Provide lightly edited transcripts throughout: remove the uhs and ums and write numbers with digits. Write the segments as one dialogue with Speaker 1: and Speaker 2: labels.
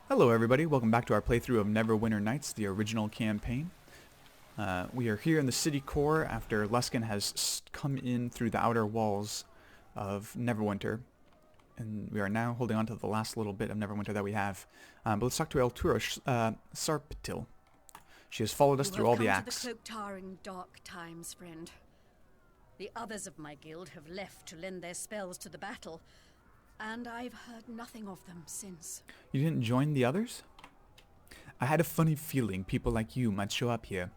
Speaker 1: Hello everybody, welcome back to our playthrough of Neverwinter Nights, the original campaign. We are here in the city core after Luskin has come in through the outer walls of Neverwinter, and we are now holding on to the last little bit of Neverwinter that we have. But let's talk to Eltura Sarpitil. She has followed us through all the acts.
Speaker 2: You have come to the cloak tower in dark times, friend. The others of my guild have left to lend their spells to the battle, and I've heard nothing of them since.
Speaker 1: You didn't join the others? I had a funny feeling people like you might show up here.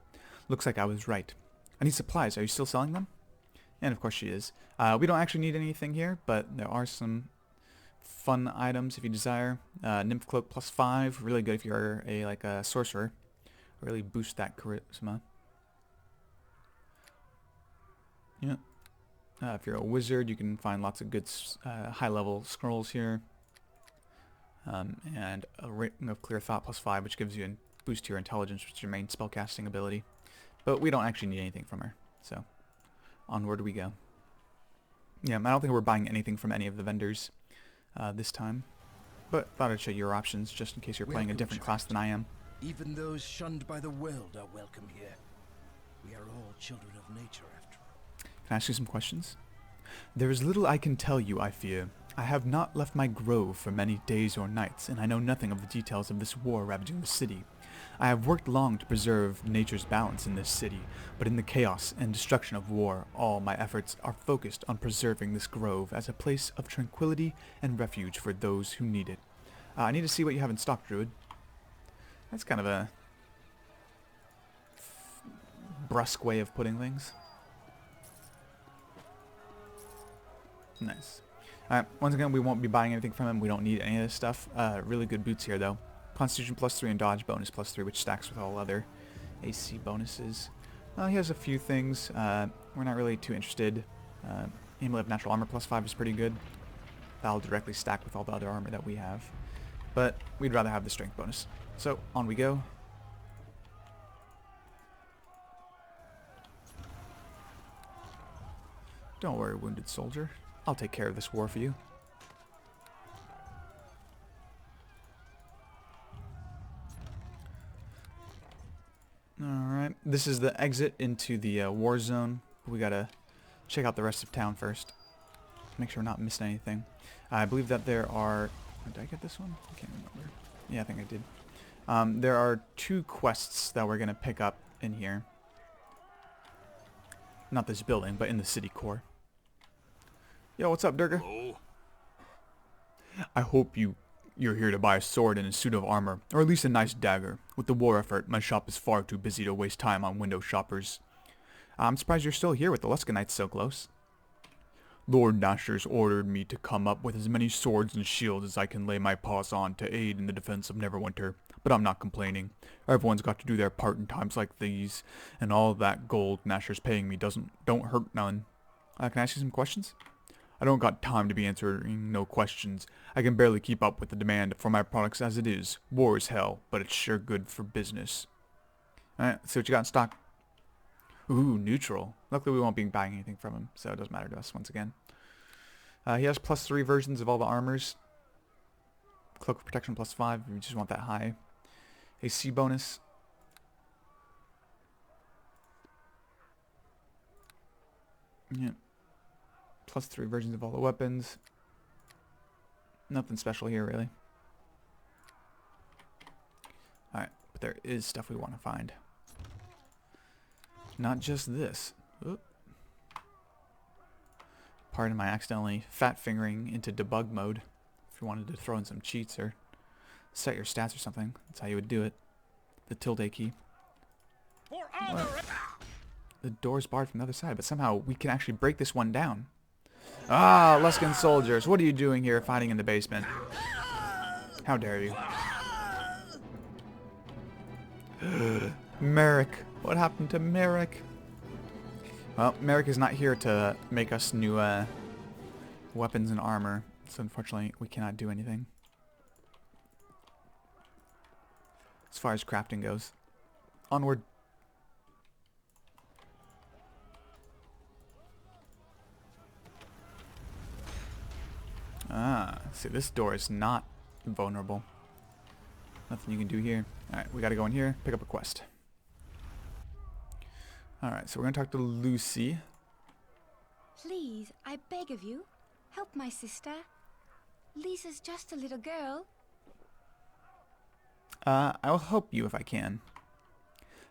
Speaker 1: Looks like I was right. I need supplies. Are you still selling them? And of course she is. We don't actually need anything here, but there are some fun items if you desire. Nymph Cloak +5, really good if you're a sorcerer. Really boost that charisma. Yeah. If you're a wizard, you can find lots of good high-level scrolls here. And a Ring of Clear Thought +5, which gives you a boost to your intelligence, which is your main spellcasting ability. But we don't actually need anything from her, so onward we go. Yeah, I don't think we're buying anything from any of the vendors this time. But thought I'd show you your options, just in case you're playing a different class than I am.
Speaker 3: Even those shunned by the world are welcome here. We are all children of nature, after all.
Speaker 1: Can I ask you some questions? There is little I can tell you, I fear. I have not left my grove for many days or nights, and I know nothing of the details of this war ravaging the city. I have worked long to preserve nature's balance in this city, but in the chaos and destruction of war, all my efforts are focused on preserving this grove as a place of tranquility and refuge for those who need it. I need to see what you have in stock, Druid. That's kind of a brusque way of putting things. Nice. Alright, once again, we won't be buying anything from him. We don't need any of this stuff. Really good boots here, though. Constitution +3 and Dodge bonus +3, which stacks with all other AC bonuses. He has a few things. We're not really too interested. Amulet of Natural Armor +5 is pretty good. That'll directly stack with all the other armor that we have. But we'd rather have the strength bonus. So, on we go. Don't worry, wounded soldier. I'll take care of this war for you. Alright, this is the exit into the war zone. We gotta check out the rest of town first. Make sure we're not missing anything. I believe that there are... Did I get this one? I can't remember. Yeah, I think I did. There are 2 quests that we're gonna pick up in here. Not this building, but in the city core. Yo, what's up, Durga?
Speaker 4: Hello?
Speaker 1: I hope you're here to buy a sword and a suit of armor, or at least a nice dagger. With the war effort, my shop is far too busy to waste time on window shoppers. I'm surprised you're still here with the Luskinites so close. Lord Nasher's ordered me to come up with as many swords and shields as I can lay my paws on to aid in the defense of Neverwinter, but I'm not complaining. Everyone's got to do their part in times like these, and all that gold Nasher's paying me don't hurt none. Can I ask you some questions? I don't got time to be answering no questions. I can barely keep up with the demand for my products as it is. War is hell, but it's sure good for business. Alright, let's see what you got in stock. Ooh, neutral. Luckily we won't be buying anything from him, so it doesn't matter to us once again. He has +3 versions of all the armors. Cloak of Protection +5, if you just want that high. AC bonus. Yeah. +3 versions of all the weapons. Nothing special here, really. Alright, but there is stuff we want to find. Not just this. Oop. Pardon my accidentally fat fingering into debug mode. If you wanted to throw in some cheats or set your stats or something, that's how you would do it. The tilde key. What? The door's barred from the other side, but somehow we can actually break this one down. Ah, Luskin soldiers, what are you doing here fighting in the basement? How dare you? Merrick. What happened to Merrick? Well, Merrick is not here to make us new weapons and armor, so unfortunately we cannot do anything. As far as crafting goes. Onward. Ah, see, this door is not vulnerable. Nothing you can do here. Alright, we gotta go in here, pick up a quest. Alright, so we're gonna talk to Lucy.
Speaker 4: Please, I beg of you, help my sister. Lisa's just a little girl.
Speaker 1: I'll help you if I can.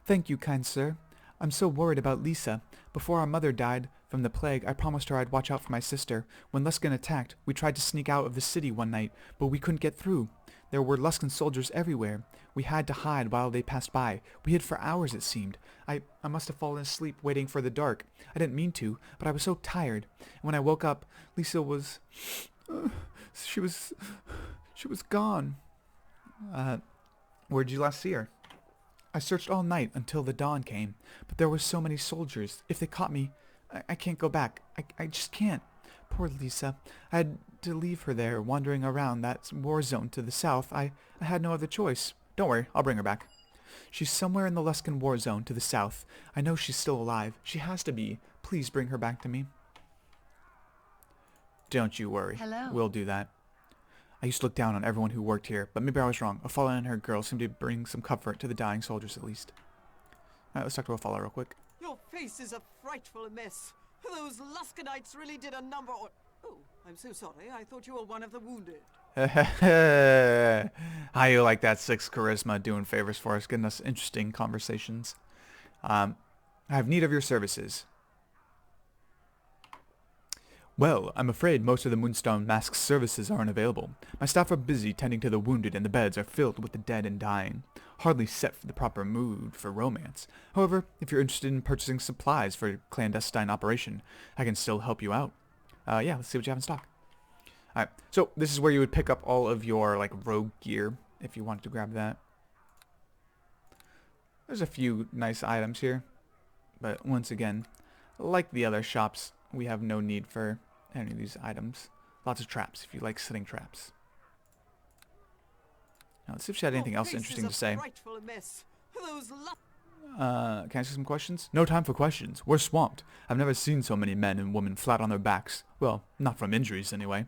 Speaker 1: Thank you, kind sir. I'm so worried about Lisa. Before our mother died from the plague, I promised her I'd watch out for my sister. When Luskan attacked, we tried to sneak out of the city one night, but we couldn't get through. There were Luskan soldiers everywhere. We had to hide while they passed by. We hid for hours, it seemed. I must have fallen asleep waiting for the dark. I didn't mean to, but I was so tired. And when I woke up, Lisa was... she was gone. Where'd you last see her? I searched all night until the dawn came, but there were so many soldiers. If they caught me, I can't go back. I just can't. Poor Lisa. I had to leave her there, wandering around that war zone to the south. I had no other choice. Don't worry, I'll bring her back. She's somewhere in the Luskan war zone to the south. I know she's still alive. She has to be. Please bring her back to me. Don't you worry.
Speaker 4: Hello.
Speaker 1: We'll do that. I used to look down on everyone who worked here, but maybe I was wrong. A fallen-haired girl seemed to bring some comfort to the dying soldiers at least. Alright, let's talk to O'Falla real quick.
Speaker 5: Your face is a frightful mess. Those Luskanites really did a number on... Oh, I'm so sorry. I thought you were one of the wounded.
Speaker 1: How you like that 6 charisma doing favors for us, getting us interesting conversations. I have need of your services. Well, I'm afraid most of the Moonstone Mask's services aren't available. My staff are busy tending to the wounded and the beds are filled with the dead and dying. Hardly set for the proper mood for romance. However, if you're interested in purchasing supplies for a clandestine operation, I can still help you out. Yeah, let's see what you have in stock. Alright, so this is where you would pick up all of your, like, rogue gear, if you wanted to grab that. There's a few nice items here, but once again, like the other shops, we have no need for any of these items. Lots of traps, if you like setting traps. Now, let's see if she had anything else interesting to say. Can I ask you some questions? No time for questions. We're swamped. I've never seen so many men and women flat on their backs. Well, not from injuries, anyway.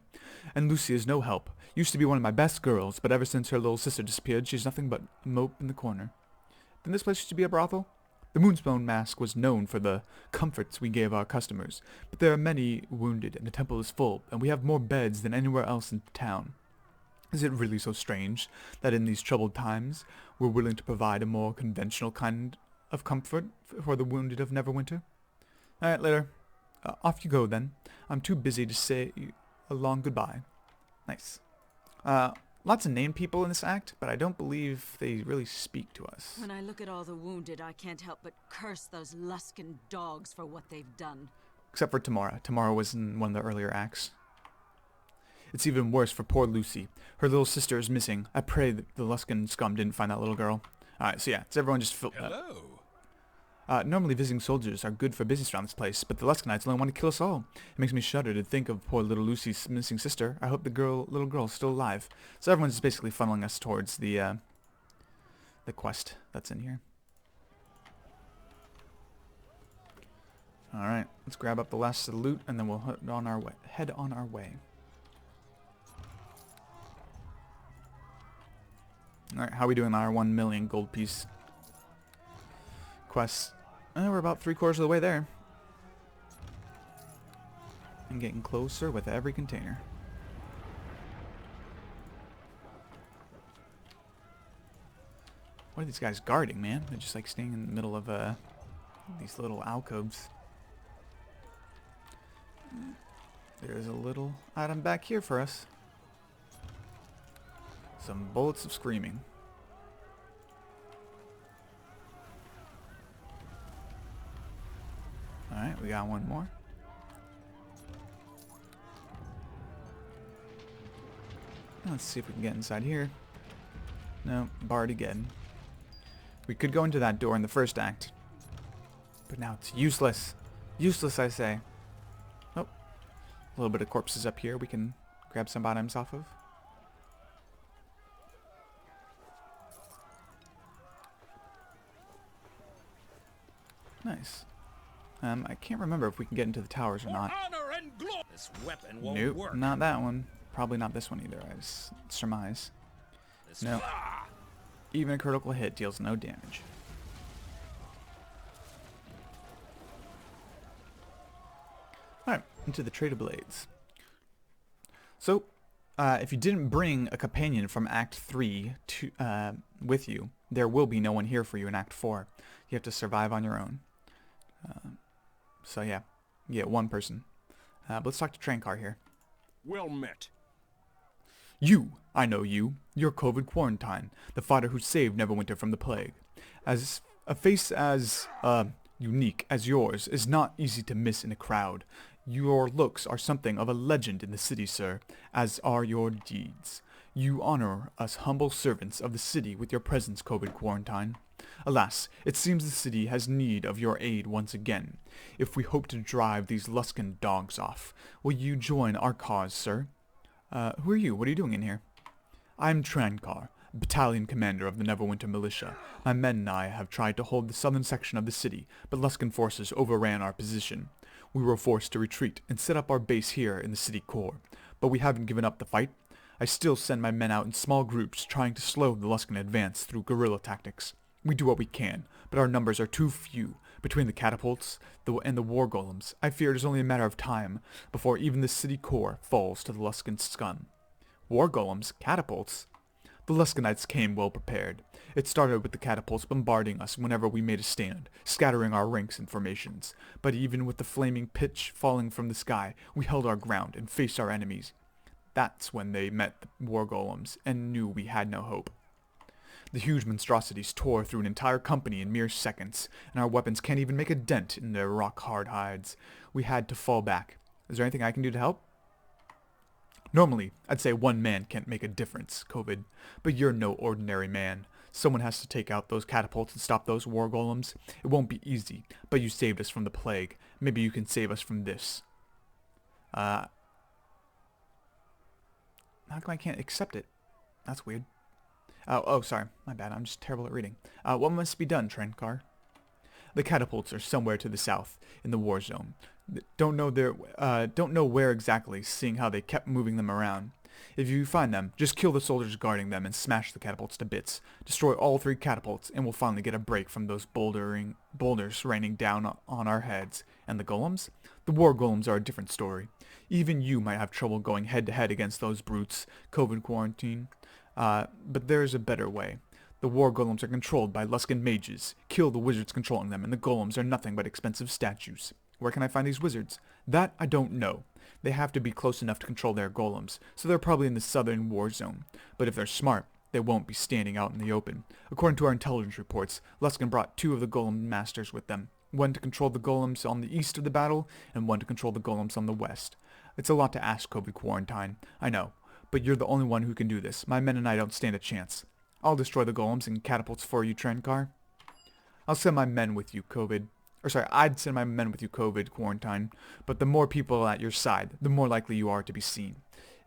Speaker 1: And Lucy is no help. Used to be one of my best girls, but ever since her little sister disappeared, she's nothing but a mope in the corner. Didn't this place used to be a brothel? The Moonstone Mask was known for the comforts we gave our customers, but there are many wounded and the temple is full, and we have more beds than anywhere else in town. Is it really so strange that in these troubled times we're willing to provide a more conventional kind of comfort for the wounded of Neverwinter? Alright, later. Off you go then. I'm too busy to say a long goodbye. Nice. Lots of named people in this act, but I don't believe they really speak to us.
Speaker 2: When I look at all the wounded, I can't help but curse those Luskan dogs for what they've done.
Speaker 1: Except for Tamara. Tamara was in one of the earlier acts. It's even worse for poor Lucy. Her little sister is missing. I pray that the Luskan scum didn't find that little girl. Alright, so yeah, it's everyone just...
Speaker 3: Hello.
Speaker 1: Normally visiting soldiers are good for business around this place, but the Luskanites only want to kill us all. It makes me shudder to think of poor little Lucy's missing sister. I hope the little girl's still alive. So everyone's just basically funneling us towards the quest that's in here. Alright, let's grab up the last of the loot, and then we'll head on our way. Alright, how are we doing on our 1 million gold piece quest? We're about 3/4 of the way there. And getting closer with every container. What are these guys guarding, man? They're just like staying in the middle of these little alcoves. There's a little item back here for us. Some bullets of screaming. Alright, we got one more. Let's see if we can get inside here. No, barred again. We could go into that door in the first act. But now it's useless. Useless, I say. Oh. A little bit of corpses up here we can grab some items off of. Nice. I can't remember if we can get into the towers or not.
Speaker 3: This weapon won't
Speaker 1: Nope,
Speaker 3: work.
Speaker 1: not that one. Probably not this one either, I surmise. No. Even a critical hit deals no damage. Alright, into the Trade of Blades. So, if you didn't bring a companion from Act 3 to, with you, there will be no one here for you in Act 4. You have to survive on your own. So yeah, you get one person. But let's talk to Trankar here.
Speaker 3: Well met.
Speaker 1: You, I know you. You're COVID Quarantine, the fighter who saved Neverwinter from the plague. As a face as, unique as yours is not easy to miss in a crowd. Your looks are something of a legend in the city, sir, as are your deeds. You honor us humble servants of the city with your presence, COVID Quarantine. Alas, it seems the city has need of your aid once again. If we hope to drive these Luskan dogs off, will you join our cause, sir? Who are you? What are you doing in here? I'm Trankar, battalion commander of the Neverwinter militia. My men and I have tried to hold the southern section of the city, but Luskan forces overran our position. We were forced to retreat and set up our base here in the city core, but we haven't given up the fight. I still send my men out in small groups trying to slow the Luskan advance through guerrilla tactics. We do what we can, but our numbers are too few. Between the catapults and the war golems, I fear it is only a matter of time before even the city core falls to the Luskan scum. War golems? Catapults? The Luskanites came well prepared. It started with the catapults bombarding us whenever we made a stand, scattering our ranks and formations. But even with the flaming pitch falling from the sky, we held our ground and faced our enemies. That's when they met the war golems and knew we had no hope. The huge monstrosities tore through an entire company in mere seconds, and our weapons can't even make a dent in their rock-hard hides. We had to fall back. Is there anything I can do to help? Normally, I'd say one man can't make a difference, COVID, but you're no ordinary man. Someone has to take out those catapults and stop those war golems. It won't be easy, but you saved us from the plague. Maybe you can save us from this. How come I can't accept it? That's weird. Oh, sorry. My bad. I'm just terrible at reading. What must be done, Trankar? The catapults are somewhere to the south, in the war zone. Don't know where exactly, seeing how they kept moving them around. If you find them, just kill the soldiers guarding them and smash the catapults to bits. Destroy all 3 catapults, and we'll finally get a break from those boulders raining down on our heads. And the golems? The war golems are a different story. Even you might have trouble going head-to-head against those brutes, COVID Quarantine. But there's a better way. The war golems are controlled by Luskan mages. Kill the wizards controlling them, and the golems are nothing but expensive statues. Where can I find these wizards? That I don't know. They have to be close enough to control their golems, so they're probably in the southern war zone. But if they're smart, they won't be standing out in the open. According to our intelligence reports, Luskan brought 2 of the golem masters with them. One to control the golems on the east of the battle, and one to control the golems on the west. It's a lot to ask, COVID Quarantine. I know. But you're the only one who can do this. My men and I don't stand a chance. I'll destroy the golems and catapults for you, Trankar. I'll send my men with you, I'd send my men with you, COVID Quarantine. But the more people at your side, the more likely you are to be seen.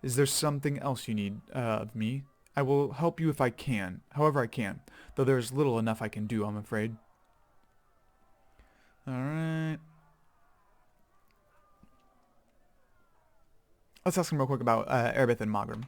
Speaker 1: Is there something else you need of me? I will help you if I can, however I can. Though there's little enough I can do, I'm afraid. Alright. Let's ask him real quick about Erebeth and Magram.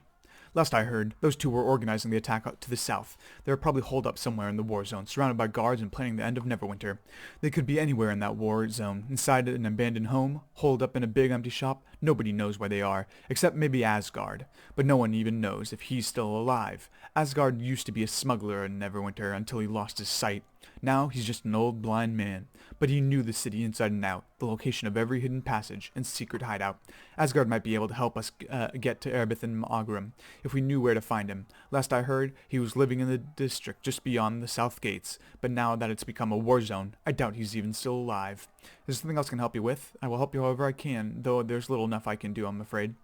Speaker 1: Last I heard, those 2 were organizing the attack to the south. They were probably holed up somewhere in the war zone, surrounded by guards and planning the end of Neverwinter. They could be anywhere in that war zone, inside an abandoned home, holed up in a big empty shop. Nobody knows where they are, except maybe Asgard. But no one even knows if he's still alive. Asgard used to be a smuggler in Neverwinter until he lost his sight. Now he's just an old blind man. But he knew the city inside and out, the location of every hidden passage and secret hideout. Asgard might be able to help us get to Erebeth and Magram, if we knew where to find him. Last I heard, he was living in the district just beyond the south gates, but now that it's become a war zone, I doubt he's even still alive. Is there something else I can help you with? I will help you however I can, though there's little enough I can do, I'm afraid.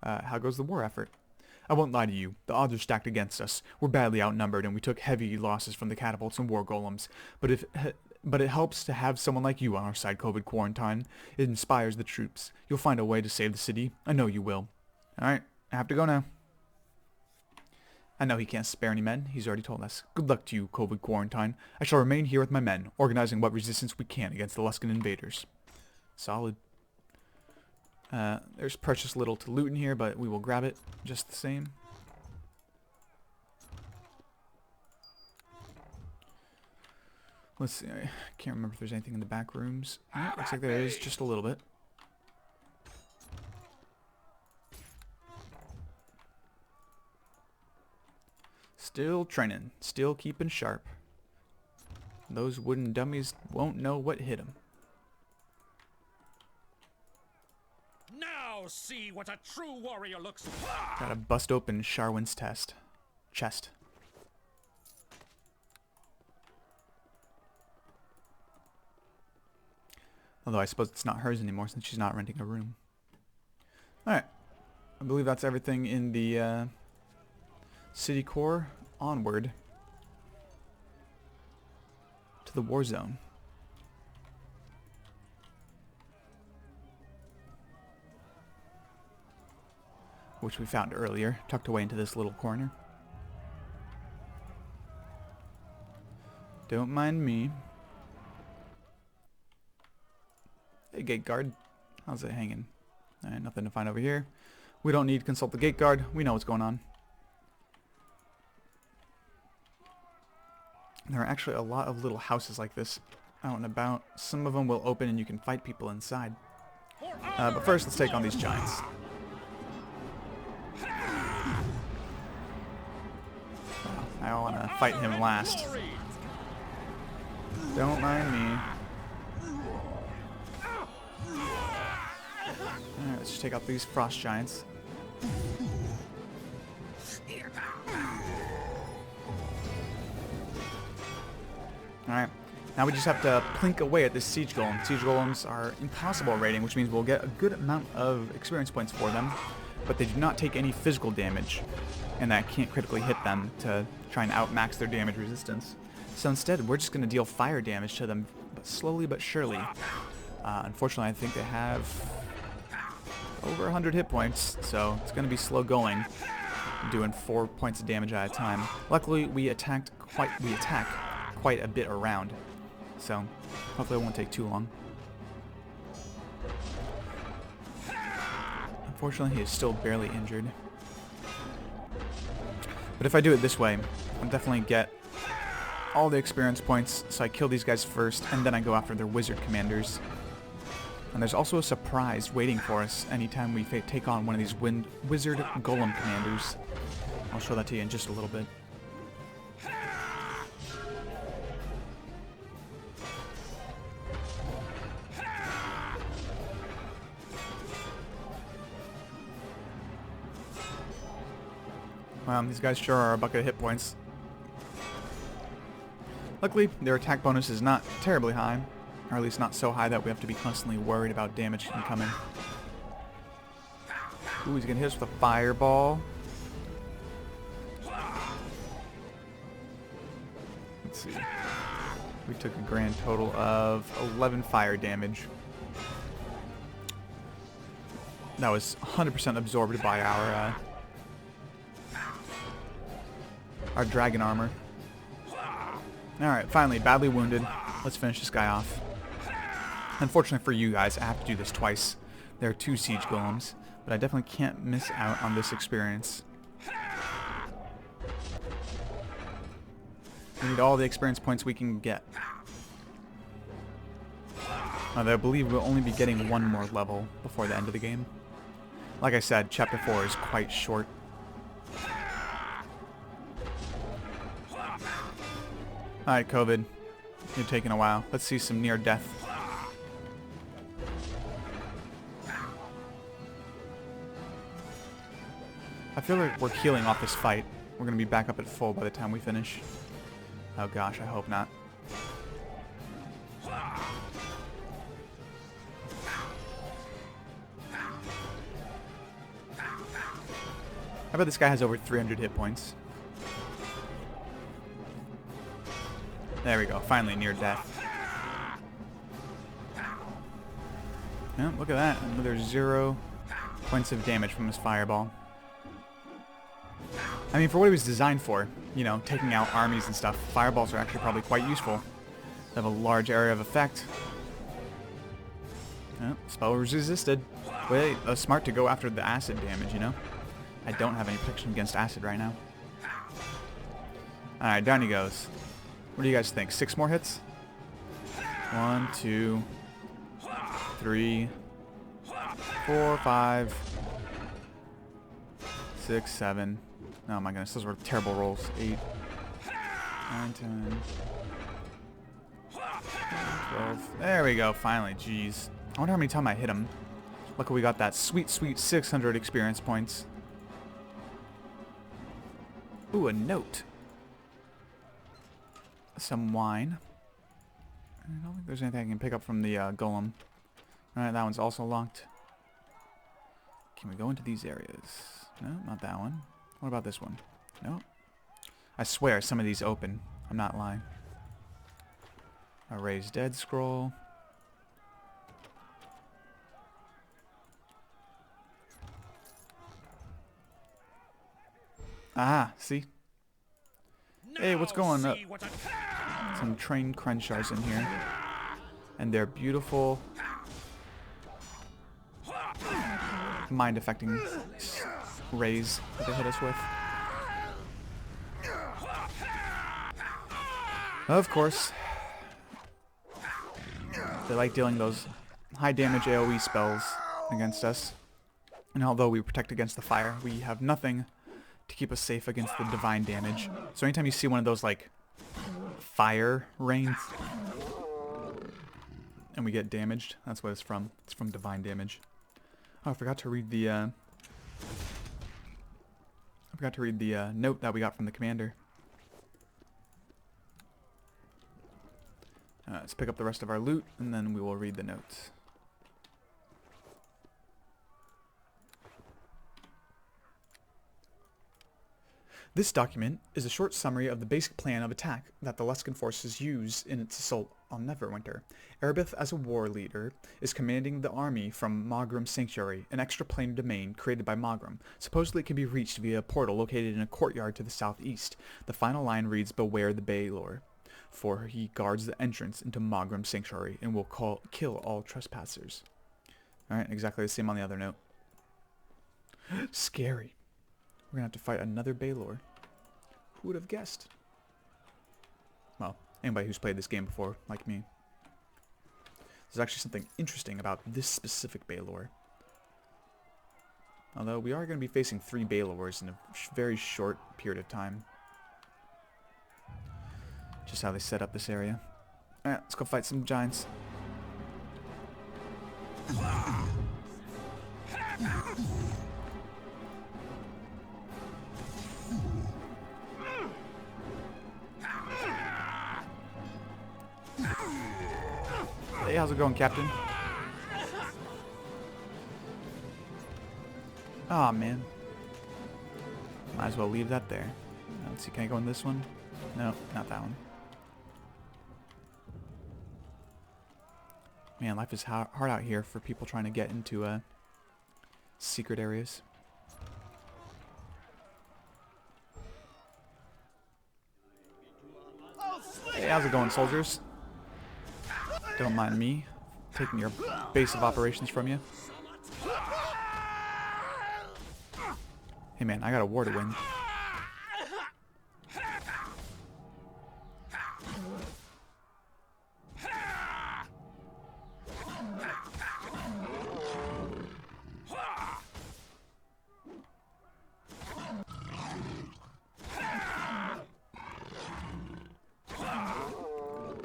Speaker 1: How goes the war effort? I won't lie to you, the odds are stacked against us. We're badly outnumbered, and we took heavy losses from the catapults and war golems. But it helps to have someone like you on our side, COVID Quarantine. It inspires the troops. You'll find a way to save the city. I know you will. Alright, I have to go now. I know he can't spare any men. He's already told us. Good luck to you, COVID Quarantine. I shall remain here with my men, organizing what resistance we can against the Luskan invaders. Solid. There's precious little to loot in here, but we will grab it just the same. Let's see. I can't remember if there's anything in the back rooms. Oh, looks like there is just a little bit. Still training. Still keeping sharp. Those wooden dummies won't know what hit them.
Speaker 6: Now see what a true warrior looks like.
Speaker 1: Gotta bust open Sharwin's chest. Although I suppose it's not hers anymore since she's not renting a room. Alright. I believe that's everything in the city core. Onward to the war zone. Which we found earlier, tucked away into this little corner. Don't mind me. Hey, gate guard. How's it hanging? Alright, nothing to find over here. We don't need to consult the gate guard. We know what's going on. There are actually a lot of little houses like this out and about. Some of them will open and you can fight people inside. But first, let's take on these giants. I want to fight him last. Don't mind me. Alright, let's just take out these frost giants. Alright, now we just have to plink away at this siege golem. Siege golems are impossible rating, which means we'll get a good amount of experience points for them, but they do not take any physical damage, and that can't critically hit them to try and outmax their damage resistance. So instead, we're just going to deal fire damage to them, but slowly but surely. Unfortunately, I think they have over 100 hit points, so it's going to be slow going, doing 4 points of damage at a time. Luckily, we attack quite a bit around, so hopefully it won't take too long. Unfortunately, he is still barely injured. But if I do it this way, I'll definitely get all the experience points, so I kill these guys first, and then I go after their wizard commanders. And there's also a surprise waiting for us anytime we take on one of these wizard golem commanders. I'll show that to you in just a little bit. Wow, these guys sure are a bucket of hit points. Luckily, their attack bonus is not terribly high, or at least not so high that we have to be constantly worried about damage incoming. Ooh, he's gonna hit us with a fireball. Let's see. We took a grand total of 11 fire damage. That was 100% absorbed by our dragon armor. Alright, finally, badly wounded. Let's finish this guy off. Unfortunately for you guys, I have to do this twice. There are 2 siege golems, but I definitely can't miss out on this experience. We need all the experience points we can get. I believe we'll only be getting 1 more level before the end of the game. Like I said, Chapter 4 is quite short. Alright, COVID. You're taking a while. Let's see some near death. I feel like we're healing off this fight. We're going to be back up at full by the time we finish. Oh gosh, I hope not. I bet this guy has over 300 hit points. There we go, finally near death. Yeah, look at that, another 0 points of damage from his fireball. I mean, for what it was designed for, you know, taking out armies and stuff, fireballs are actually probably quite useful. They have a large area of effect. Oh, spell was resisted. Wait, smart to go after the acid damage, you know? I don't have any protection against acid right now. Alright, down he goes. What do you guys think? 6 more hits? 1, 2, 3, 4, 5, 6, 7. Oh my goodness, those were terrible rolls. 8, 9, 10, 12. There we go, finally. Jeez. I wonder how many times I hit him. Look, we got that sweet, sweet 600 experience points. Ooh, a note. Some wine. I don't think there's anything I can pick up from the golem. Alright, that one's also locked. Can we go into these areas? No, not that one. What about this one? No. I swear some of these open. I'm not lying. A raised dead scroll. Ah, see? Hey, what's going up? Some trained Crenchars in here. And they're beautiful mind-affecting rays that they hit us with. Of course. They like dealing those high damage AoE spells against us. And although we protect against the fire, we have nothing to keep us safe against the divine damage. So anytime you see one of those like fire rains and we get damaged, that's what it's from. It's from divine damage. Oh, I forgot to read the note that we got from the commander. Let's pick up the rest of our loot and then we will read the notes. This document is a short summary of the basic plan of attack that the Luskan forces use in its assault on Neverwinter. Erebeth, as a war leader, is commanding the army from Magrum Sanctuary, an extra-planar domain created by Magrum. Supposedly it can be reached via a portal located in a courtyard to the southeast. The final line reads, "Beware the Baylor, for he guards the entrance into Magrum Sanctuary and will kill all trespassers." Alright, exactly the same on the other note. Scary. We're gonna have to fight another Baylor. Who would have guessed? Well, anybody who's played this game before, like me. There's actually something interesting about this specific Baylor. Although we are going to be facing 3 Baylors in a very short period of time. Just how they set up this area. Alright, let's go fight some giants. Hey, how's it going, Captain? Aw, man. Might as well leave that there. Let's see, can I go in this one? No, not that one. Man, life is hard out here for people trying to get into secret areas. Hey, how's it going, soldiers? Don't mind me taking your base of operations from you. Hey man, I got a war to win.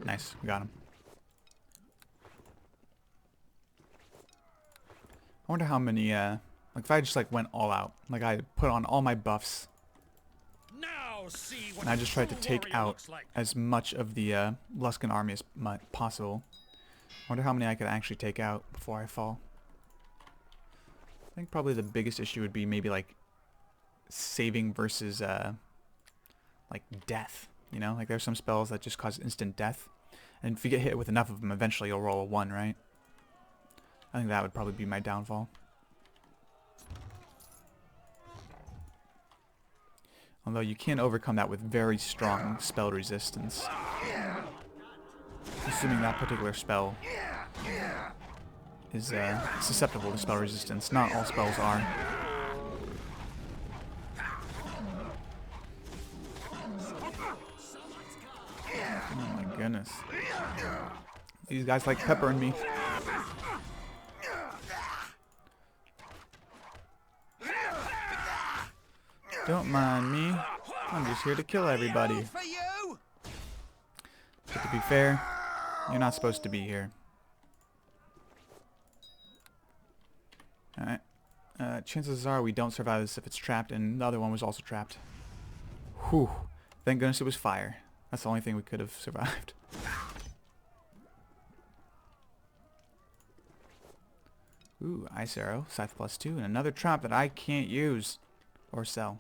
Speaker 1: Nice, we got him. I wonder how many, like if I just like went all out, like I put on all my buffs,
Speaker 6: Now see what
Speaker 1: and I just tried to
Speaker 6: true
Speaker 1: take
Speaker 6: warrior
Speaker 1: out
Speaker 6: looks like.
Speaker 1: as much of the Luskan army as possible. I wonder how many I could actually take out before I fall. I think probably the biggest issue would be maybe like saving versus like death. You know, like there's some spells that just cause instant death, and if you get hit with enough of them, eventually you'll roll a 1, right? I think that would probably be my downfall. Although you can overcome that with very strong spell resistance. Assuming that particular spell is susceptible to spell resistance. Not all spells are. Oh my goodness. These guys like peppering me. Don't mind me. I'm just here to kill everybody.
Speaker 3: For you!
Speaker 1: But to be fair, you're not supposed to be here. Alright. Chances are we don't survive this if it's trapped, and the other one was also trapped. Whew. Thank goodness it was fire. That's the only thing we could have survived. Ooh, ice arrow, scythe +2, and another trap that I can't use or sell.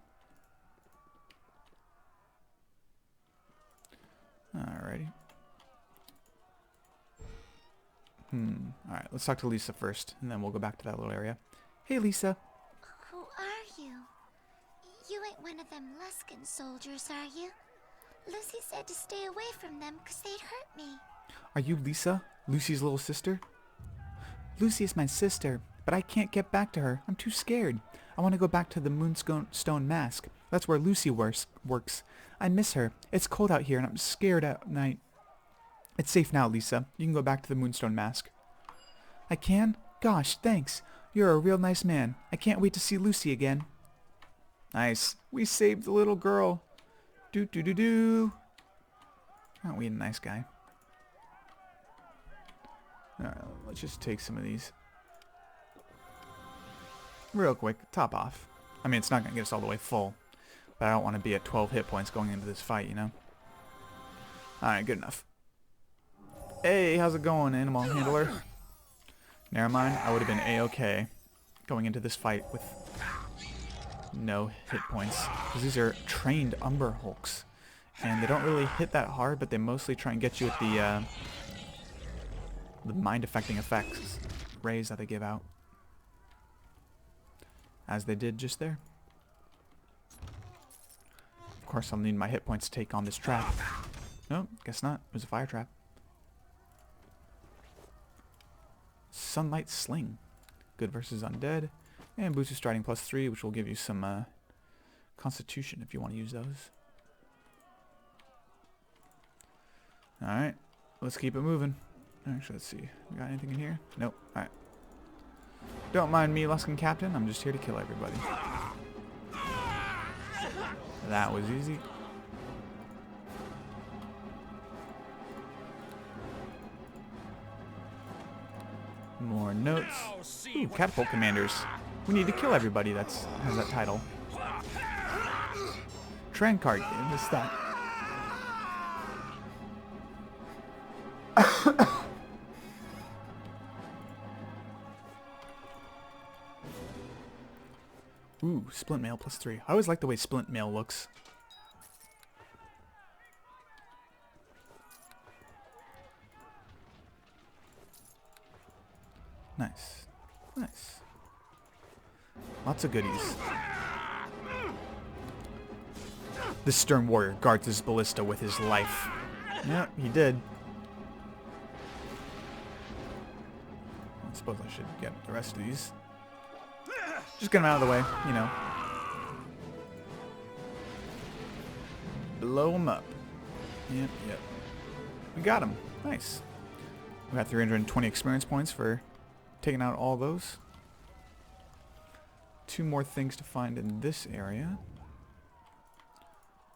Speaker 1: Alrighty. Alright, let's talk to Lisa first, and then we'll go back to that little area. Hey, Lisa.
Speaker 4: Who are you? You ain't one of them Luskan soldiers, are you? Lucy said to stay away from them because they'd hurt me.
Speaker 1: Are you Lisa? Lucy's little sister? Lucy is my sister, but I can't get back to her. I'm too scared. I want to go back to the Moonstone Mask. That's where Lucy works. I miss her. It's cold out here and I'm scared at night. It's safe now, Lisa. You can go back to the Moonstone Mask. I can? Gosh, thanks. You're a real nice man. I can't wait to see Lucy again. Nice. We saved the little girl. Do. Aren't we a nice guy? Alright, let's just take some of these. Real quick, top off. I mean, it's not going to get us all the way full. But I don't want to be at 12 hit points going into this fight, you know? Alright, good enough. Hey, how's it going, animal handler? Never mind, I would have been A-okay going into this fight with no hit points. Because these are trained Umber Hulks. And they don't really hit that hard, but they mostly try and get you with the mind-affecting effects, rays that they give out. As they did just there. Of course, I'll need my hit points to take on this trap. Nope, guess not. It was a fire trap. Sunlight Sling. Good versus undead. And boost of striding +3, which will give you some constitution if you want to use those. Alright, let's keep it moving. Actually, let's see. We got anything in here? Nope. Alright. Don't mind me, Luskan Captain. I'm just here to kill everybody. That was easy. More notes. Ooh, catapult commanders. We need to kill everybody that's has that title. Trancard, what's that? Ooh, splint mail +3. I always like the way splint mail looks. Nice. Nice. Lots of goodies. This stern warrior guards his ballista with his life. Yep, he did. I suppose I should get the rest of these. Just get them out of the way, you know. Blow them up. Yep. We got them. Nice. We got 320 experience points for taking out all those. 2 more things to find in this area.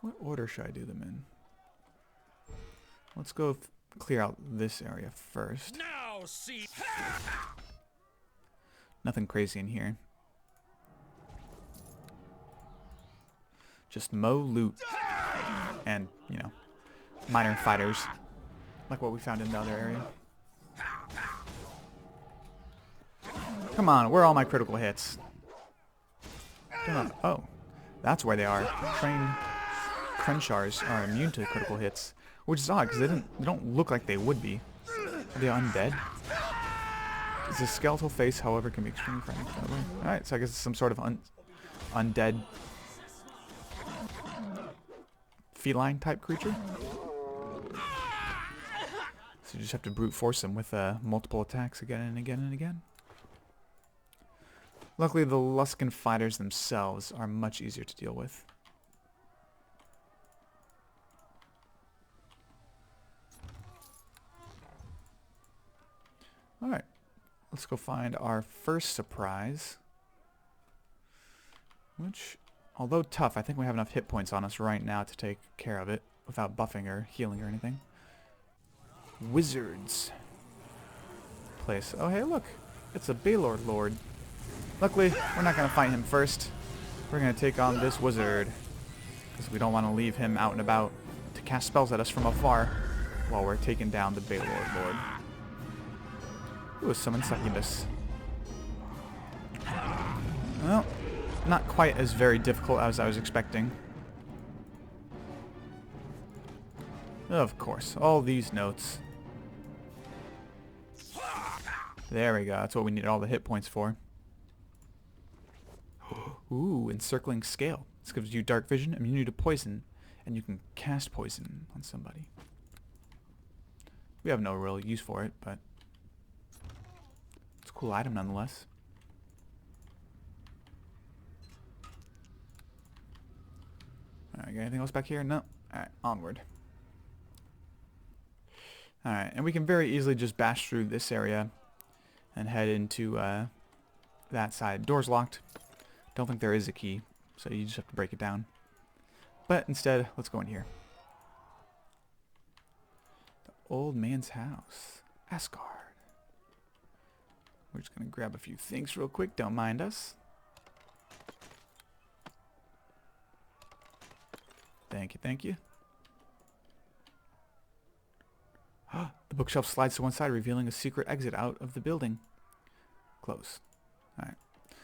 Speaker 1: What order should I do them in? Let's go clear out this area first.
Speaker 6: Now see.
Speaker 1: Nothing crazy in here. Just mow loot. And, you know, minor fighters. Like what we found in the other area. Come on, where are all my critical hits? Come on. Oh, that's where they are. Trained Crenchars are immune to critical hits. Which is odd, because they don't look like they would be. Are they undead? His skeletal face, however, can be extremely frightening. Alright, so I guess it's some sort of undead feline type creature. So you just have to brute force him with multiple attacks again and again and again. Luckily, the Luskan fighters themselves are much easier to deal with. Alright. Let's go find our first surprise. Which, although tough, I think we have enough hit points on us right now to take care of it without buffing or healing or anything. Wizards. Place. Oh, hey, look. It's a Baylord Lord. Luckily, we're not going to fight him first. We're going to take on this wizard. Because we don't want to leave him out and about to cast spells at us from afar while we're taking down the Baylord Lord. Ooh, summon Succubus. Well, not quite as very difficult as I was expecting. Of course, all these notes. There we go, that's what we needed all the hit points for. Ooh, encircling scale. This gives you dark vision, immunity to poison, and you can cast poison on somebody. We have no real use for it, but it's a cool item nonetheless. Alright, got anything else back here? No. Alright, onward. Alright, and we can very easily just bash through this area and head into that side. Door's locked. Don't think there is a key, so you just have to break it down. But instead, let's go in here. The old man's house. Asgard. We're just going to grab a few things real quick. Don't mind us. Thank you, thank you. The bookshelf slides to one side, revealing a secret exit out of the building. Close. Alright.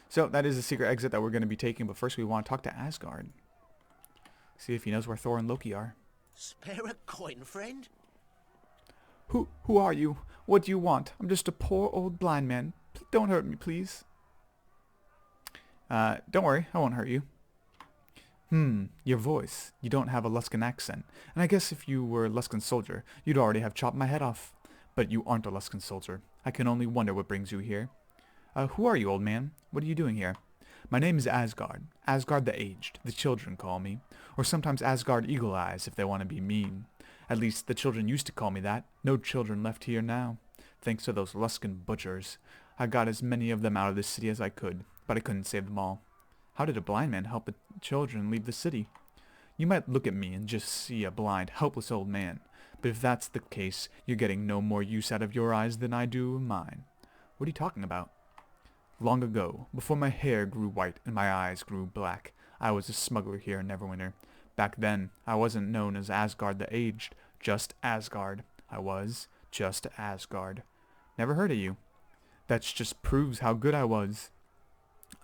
Speaker 1: So, that is the secret exit that we're going to be taking, but first we want to talk to Asgard. See if he knows where Thor and Loki are.
Speaker 7: Spare a coin, friend?
Speaker 1: Who are you? What do you want? I'm just a poor old blind man. Don't hurt me, please. Don't worry, I won't hurt you. Your voice. You don't have a Luskan accent. And I guess if you were a Luskan soldier, you'd already have chopped my head off. But you aren't a Luskan soldier. I can only wonder what brings you here. Who are you, old man? What are you doing here? My name is Asgard. Asgard the Aged, the children call me. Or sometimes Asgard Eagle Eyes, if they want to be mean. At least the children used to call me that. No children left here now. Thanks to those Luskan butchers. I got as many of them out of this city as I could, but I couldn't save them all. How did a blind man help the children leave the city? You might look at me and just see a blind, helpless old man. But if that's the case, you're getting no more use out of your eyes than I do of mine. What are you talking about? Long ago, before my hair grew white and my eyes grew black, I was a smuggler here in Neverwinter. Back then, I wasn't known as Asgard the Aged, just Asgard. I was just Asgard. Never heard of you. That just proves how good I was.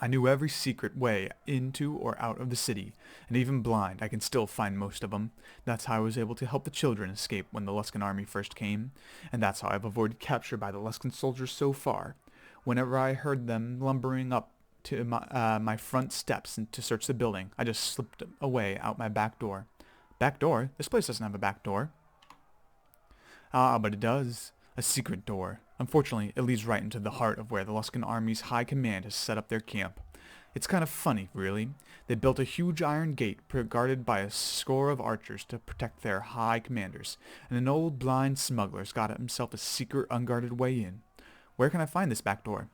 Speaker 1: I knew every secret way into or out of the city, and even blind, I can still find most of them. That's how I was able to help the children escape when the Luskan army first came, and that's how I've avoided capture by the Luskan soldiers so far. Whenever I heard them lumbering up to my front steps to search the building, I just slipped away out my back door. Back door? This place doesn't have a back door. Ah, but it does. A secret door. Unfortunately, it leads right into the heart of where the Luskan army's high command has set up their camp. It's kind of funny, really. They built a huge iron gate guarded by a score of archers to protect their high commanders, and an old blind smuggler's got himself a secret unguarded way in. Where can I find this back door?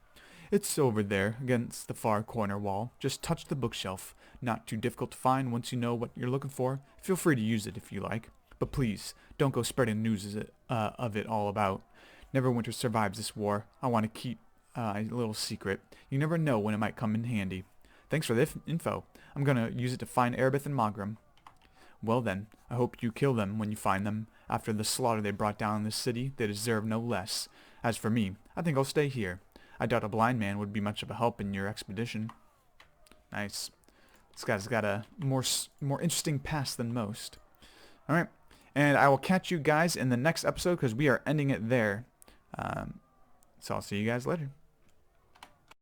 Speaker 1: It's over there, against the far corner wall. Just touch the bookshelf. Not too difficult to find once you know what you're looking for. Feel free to use it if you like. But please, don't go spreading news of it all about. Neverwinter survives this war. I want to keep a little secret. You never know when it might come in handy. Thanks for the info. I'm going to use it to find Erebeth and Mogram. Well then, I hope you kill them when you find them. After the slaughter they brought down in this city, they deserve no less. As for me, I think I'll stay here. I doubt a blind man would be much of a help in your expedition. Nice. This guy's got a more interesting past than most. Alright, and I will catch you guys in the next episode because we are ending it there. So I'll see you guys later.